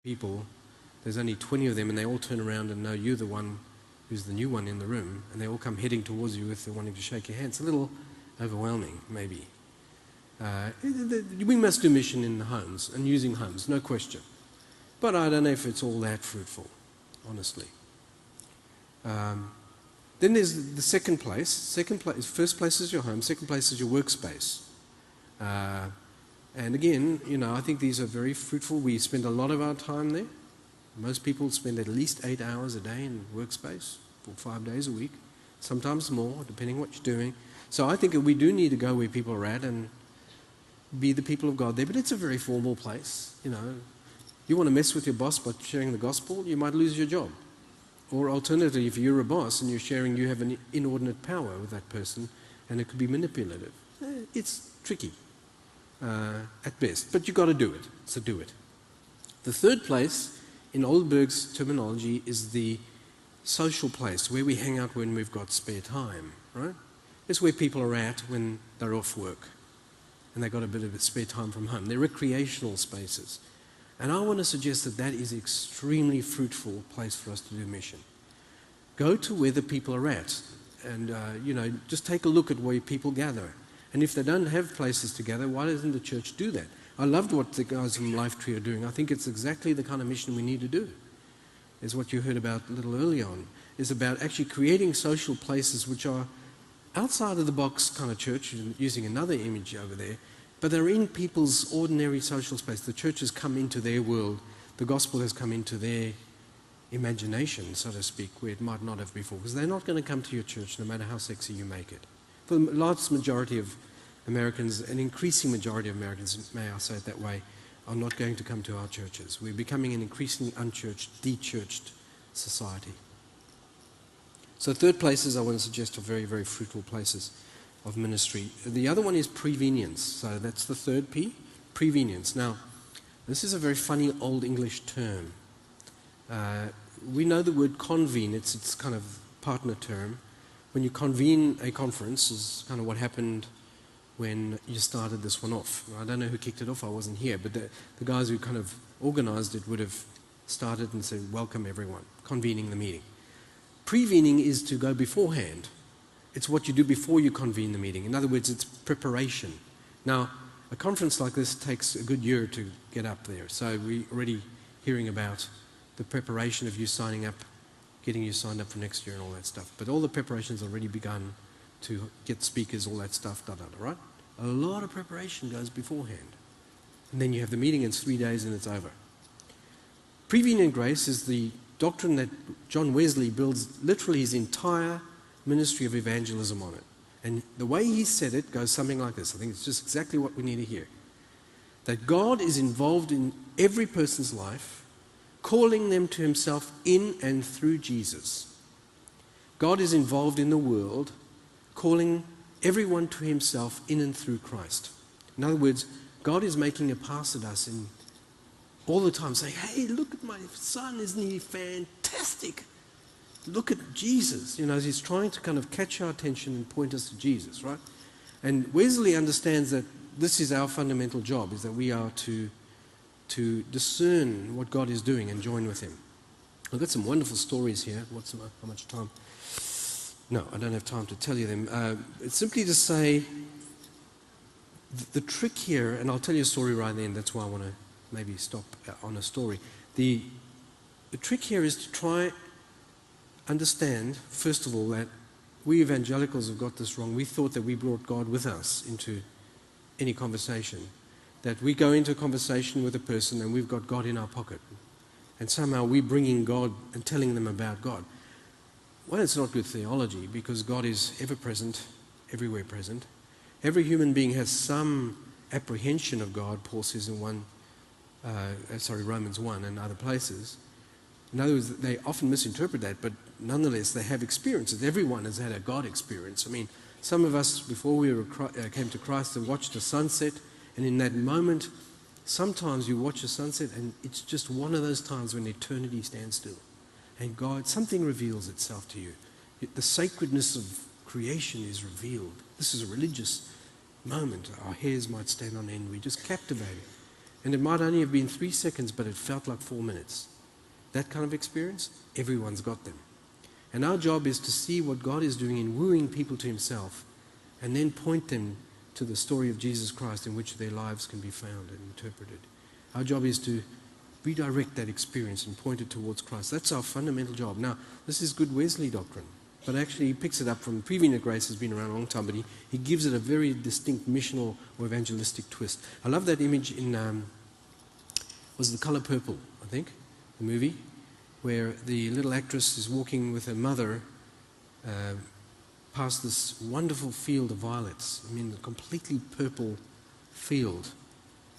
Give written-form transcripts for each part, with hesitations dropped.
people, there's only 20 of them, and they all turn around and know you're the one who's the new one in the room, and they all come heading towards you if they're wanting to shake your hand. It's a little overwhelming, maybe. We must do mission in the homes and using homes, no question. But I don't know if it's all that fruitful, honestly. Then there's the second place. First place is your home. Second place is your workspace. And again, I think these are very fruitful. We spend a lot of our time there. Most people spend at least 8 hours a day in workspace for 5 days a week, sometimes more, depending on what you're doing. So I think we do need to go where people are at and be the people of God there. But it's a very formal place. You want to mess with your boss by sharing the gospel, you might lose your job. Or alternatively, if you're a boss and you're sharing, you have an inordinate power with that person, and it could be manipulative. It's tricky at best, but you've got to do it, so do it. The third place, in Oldberg's terminology, is the social place, where we hang out when we've got spare time, right? It's where people are at when they're off work and they've got a bit of spare time from home. They're recreational spaces. And I want to suggest that that is an extremely fruitful place for us to do mission. Go to where the people are at and, just take a look at where people gather. And if they don't have places to gather, why doesn't the church do that? I loved what the guys from Lifetree are doing. I think it's exactly the kind of mission we need to do. Is what you heard about a little earlier on. Is about actually creating social places which are outside of the box kind of church, using another image over there, but they're in people's ordinary social space. The church has come into their world. The gospel has come into their imagination, so to speak, where it might not have before. Because they're not going to come to your church no matter how sexy you make it. For the large majority of Americans, an increasing majority of Americans, may I say it that way, are not going to come to our churches. We're becoming an increasingly unchurched, de-churched society. So third places I want to suggest are very, very fruitful places of ministry. The other one is prevenience. So that's the third P, prevenience. Now, this is a very funny old English term. We know the word convene. It's kind of partner term. When you convene a conference is kind of what happened when you started this one off. I don't know who kicked it off. I wasn't here. But the guys who kind of organized it would have started and said, welcome everyone, convening the meeting. Prevening is to go beforehand. It's what you do before you convene the meeting. In other words, it's preparation. Now, a conference like this takes a good year to get up there. So we're already hearing about the preparation of you signing up, getting you signed up for next year and all that stuff. But all the preparations already begun to get speakers, all that stuff, right? A lot of preparation goes beforehand. And then you have the meeting, and it's 3 days and it's over. Prevenient grace is the doctrine that John Wesley builds literally his entire ministry of evangelism on it. And the way he said it goes something like this. I think it's just exactly what we need to hear. That God is involved in every person's life, calling them to himself in and through Jesus. God is involved in the world, calling everyone to himself in and through Christ. In other words, God is making a pass at us in all the time, saying, hey, look at my son, isn't he fantastic? Look at Jesus. He's trying to kind of catch our attention and point us to Jesus, right? And Wesley understands that this is our fundamental job, is that we are to discern what God is doing and join with him. I've got some wonderful stories here. How much time? No, I don't have time to tell you them. It's simply to say the trick here, and I'll tell you a story right then. That's why I want to maybe stop on a story. The trick here is to try understand, first of all, that we evangelicals have got this wrong. We thought that we brought God with us into any conversation. That we go into a conversation with a person and we've got God in our pocket. And somehow we're bringing God and telling them about God. Well, it's not good theology, because God is ever present, everywhere present. Every human being has some apprehension of God, Paul says in Romans 1 and other places. In other words, they often misinterpret that, but nonetheless, they have experiences. Everyone has had a God experience. I mean, some of us, before we came to Christ, have watched the sunset, and in that moment, sometimes you watch a sunset, and it's just one of those times when eternity stands still. And God, something reveals itself to you. The sacredness of creation is revealed. This is a religious moment. Our hairs might stand on end. We're just captivated. And it might only have been 3 seconds, but it felt like 4 minutes. That kind of experience, everyone's got them. And our job is to see what God is doing in wooing people to himself, and then point them to the story of Jesus Christ in which their lives can be found and interpreted. Our job is to redirect that experience and point it towards Christ. That's our fundamental job. Now, this is good Wesley doctrine, but actually he picks it up from prevenient grace, has been around a long time, but he gives it a very distinct missional or evangelistic twist. I love that image in, was The Color Purple, I think, the movie, where the little actress is walking with her mother past this wonderful field of violets. I mean, a completely purple field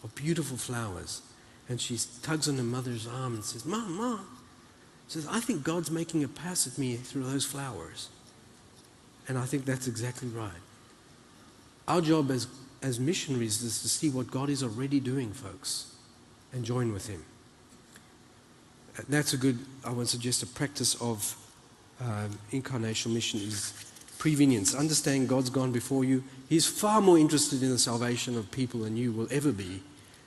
of beautiful flowers. And she tugs on her mother's arm and says, "Mom, Mom," says, "I think God's making a pass at me through those flowers." And I think that's exactly right. Our job as missionaries is to see what God is already doing, folks, and join with him. That's a good, I would suggest, a practice of incarnational mission is prevenience. Understand God's gone before you. He's far more interested in the salvation of people than you will ever be.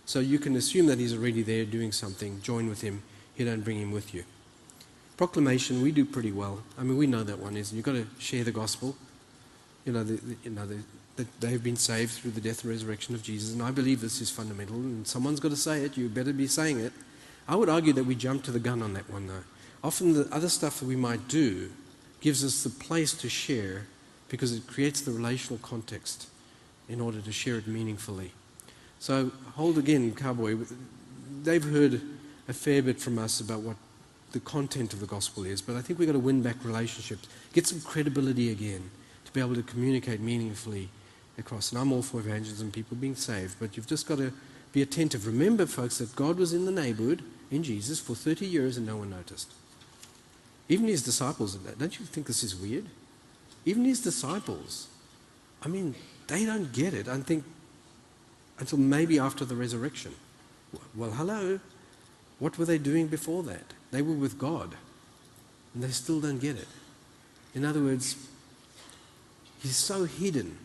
So you can assume that he's already there doing something. Join with him. You don't bring him with you. Proclamation, we do pretty well. I mean, we know that one is. You've got to share the gospel. That they've been saved through the death and resurrection of Jesus. And I believe this is fundamental. And someone's got to say it. You better be saying it. I would argue that we jump to the gun on that one, though. Often the other stuff that we might do gives us the place to share because it creates the relational context in order to share it meaningfully. So, hold again, Cowboy. They've heard a fair bit from us about what the content of the gospel is, but I think we've got to win back relationships, get some credibility again to be able to communicate meaningfully across. And I'm all for evangelism, people being saved, but you've just got to be attentive. Remember, folks, that God was in the neighborhood in Jesus for 30 years and no one noticed. Even his disciples, don't you think this is weird? Even his disciples, I mean, they don't get it, I think, until maybe after the resurrection. Well, hello, what were they doing before that? They were with God, and they still don't get it. In other words, he's so hidden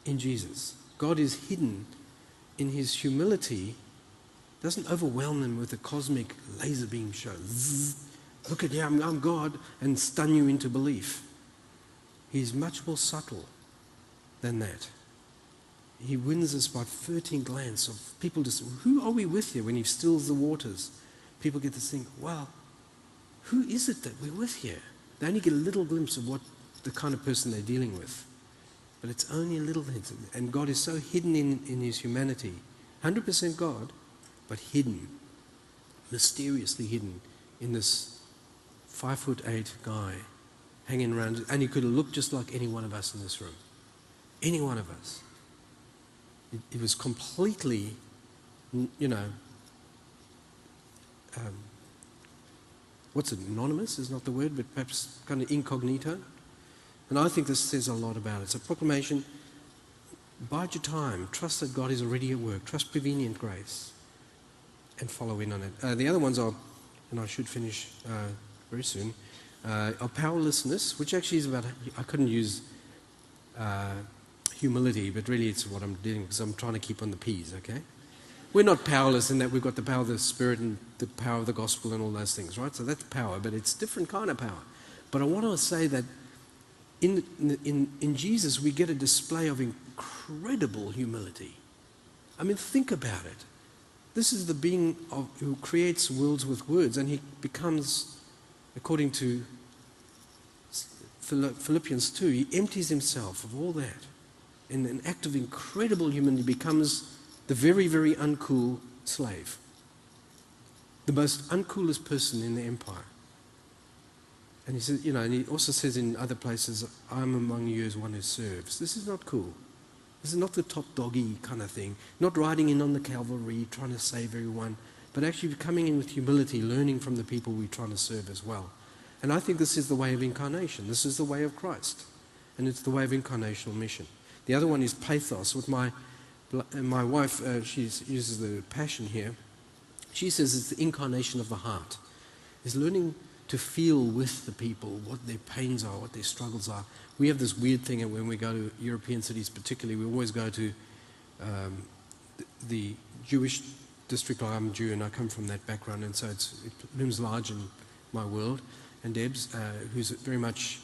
in Jesus. God is hidden in his humility, doesn't overwhelm them with a cosmic laser beam show. Zzz, look at you, I'm God, and stun you into belief. He's much more subtle than that. He wins us by flirting glance of people just, who are we with here when he stills the waters? People get to think, well, who is it that we're with here? They only get a little glimpse of what the kind of person they're dealing with. But it's only a little hint. And God is so hidden in his humanity. 100% God, but hidden. Mysteriously hidden in this 5'8" guy hanging around. And he could have looked just like any one of us in this room. Any one of us. It was completely, what's it, anonymous is not the word, but perhaps kind of incognito. And I think this says a lot about it. So proclamation, bide your time, trust that God is already at work, trust prevenient grace, and follow in on it. The other ones are, and I should finish very soon, are powerlessness, which actually is about, I couldn't use humility, but really it's what I'm doing because I'm trying to keep on the P's, okay? We're not powerless in that we've got the power of the Spirit and the power of the gospel and all those things, right? So that's power, but it's different kind of power. But I want to say that in Jesus we get a display of incredible humility. I mean, think about it. This is the being who creates worlds with words, and he becomes, according to Philippians 2, he empties himself of all that. In an act of incredible humility, becomes the very, very uncool slave. The most uncoolest person in the empire. And he says, and he also says in other places, I'm among you as one who serves. This is not cool. This is not the top doggy kind of thing. Not riding in on the cavalry, trying to save everyone, but actually coming in with humility, learning from the people we're trying to serve as well. And I think this is the way of incarnation. This is the way of Christ. And it's the way of incarnational mission. The other one is pathos. With my wife, she uses the passion here. She says it's the incarnation of the heart. It's learning to feel with the people what their pains are, what their struggles are. We have this weird thing, and when we go to European cities particularly, we always go to the Jewish district. I'm Jew and I come from that background, and so it looms large in my world. And Deb's, who's very much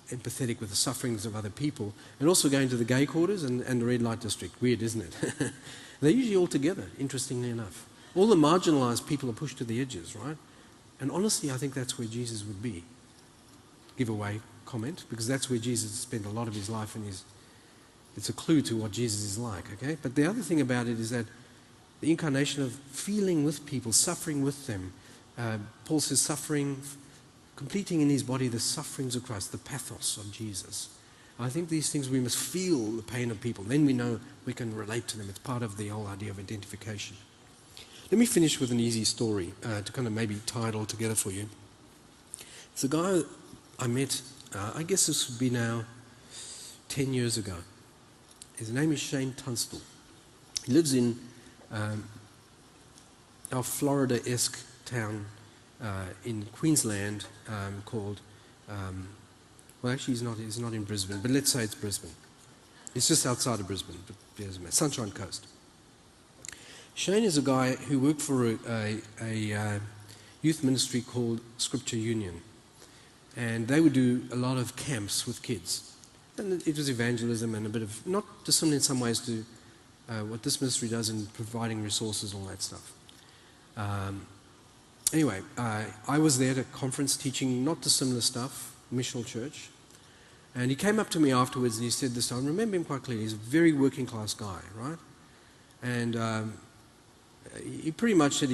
empathetic with the sufferings of other people, and also going to the gay quarters and the red light district. Weird, isn't it? They're usually all together, interestingly enough. All the marginalized people are pushed to the edges, right? And honestly, I think that's where Jesus would be. Giveaway comment, because that's where Jesus spent a lot of his life, and it's a clue to what Jesus is like, okay? But the other thing about it is that the incarnation of feeling with people, suffering with them. Paul says suffering, completing in his body the sufferings of Christ, the pathos of Jesus. I think these things, we must feel the pain of people. Then we know we can relate to them. It's part of the whole idea of identification. Let me finish with an easy story to kind of maybe tie it all together for you. It's a guy I met, I guess this would be now 10 years ago. His name is Shane Tunstall. He lives in our Florida-esque town in Queensland called, well, actually he's not in Brisbane, but let's say it's Brisbane. It's just outside of Brisbane, but there's Sunshine Coast. Shane is a guy who worked for a youth ministry called Scripture Union, and they would do a lot of camps with kids. And it was evangelism and a bit of, not dissimilar in some ways to what this ministry does in providing resources and all that stuff. Anyway, I was there at a conference teaching not dissimilar stuff, missional church, and he came up to me afterwards and he said this, I remember him quite clearly, he's a very working class guy, right? And he pretty much said